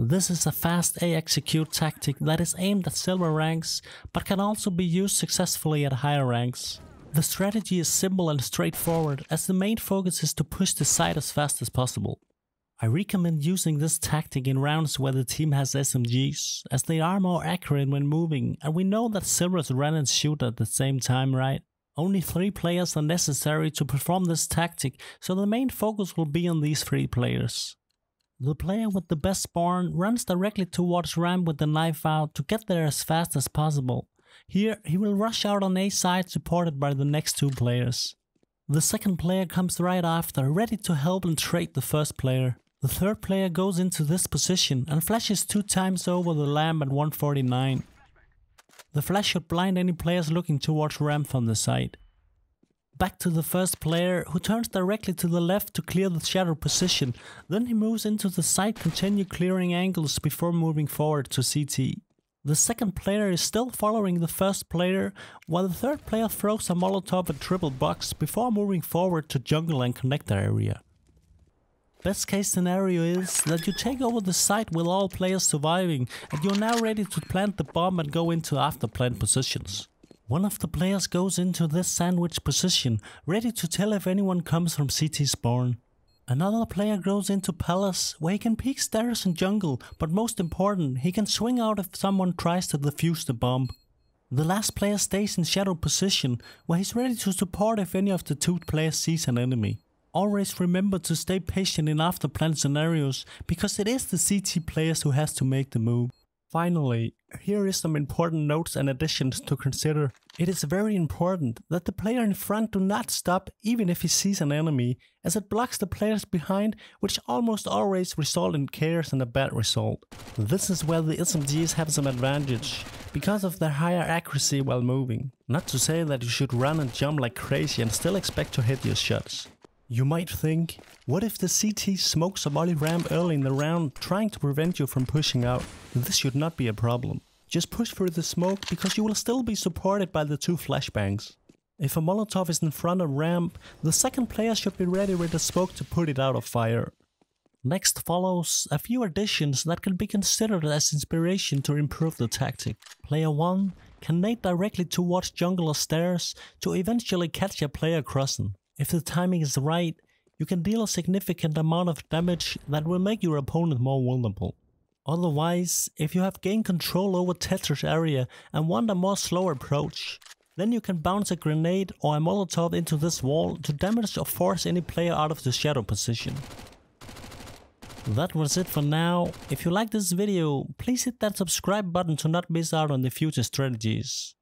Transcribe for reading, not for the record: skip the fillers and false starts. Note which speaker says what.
Speaker 1: This is a fast A execute tactic that is aimed at silver ranks, but can also be used successfully at higher ranks. The strategy is simple and straightforward, as the main focus is to push the site as fast as possible. I recommend using this tactic in rounds where the team has SMGs, as they are more accurate when moving, and we know that silvers run and shoot at the same time, right? Only 3 players are necessary to perform this tactic, so the main focus will be on these 3 players. The player with the best spawn runs directly towards ramp with the knife out to get there as fast as possible. Here, he will rush out on A side supported by the next 2 players. The second player comes right after, ready to help and trade the first player. The third player goes into this position and flashes 2 times over the lamp at 149. The flash should blind any players looking towards ramp from the side. Back to the first player, who turns directly to the left to clear the shadow position, then he moves into the side, continue clearing angles before moving forward to CT. The second player is still following the first player, while the third player throws a Molotov and triple box before moving forward to jungle and connector area. Best case scenario is that you take over the site with all players surviving, and you're now ready to plant the bomb and go into after plant positions. One of the players goes into this sandwich position, ready to tell if anyone comes from CT spawn. Another player goes into palace, where he can peek stairs and jungle, but most important, he can swing out if someone tries to defuse the bomb. The last player stays in shadow position, where he's ready to support if any of the 2 players sees an enemy. Always remember to stay patient in after plant scenarios, because it is the CT players who has to make the move. Finally, here is some important notes and additions to consider. It is very important that the player in front do not stop even if he sees an enemy, as it blocks the players behind, which almost always result in chaos and a bad result. This is where the SMGs have some advantage, because of their higher accuracy while moving. Not to say that you should run and jump like crazy and still expect to hit your shots. You might think, what if the CT smokes a molly ramp early in the round, trying to prevent you from pushing out? This should not be a problem. Just push through the smoke, because you will still be supported by the 2 flashbangs. If a Molotov is in front of ramp, the second player should be ready with the smoke to put it out of fire. Next follows a few additions that can be considered as inspiration to improve the tactic. Player 1 can nade directly towards jungle or stairs to eventually catch a player crossing. If the timing is right, you can deal a significant amount of damage that will make your opponent more vulnerable. Otherwise, if you have gained control over Tetris area and want a more slow approach, then you can bounce a grenade or a Molotov into this wall to damage or force any player out of the shadow position. That was it for now. If you like this video, please hit that subscribe button to not miss out on the future strategies.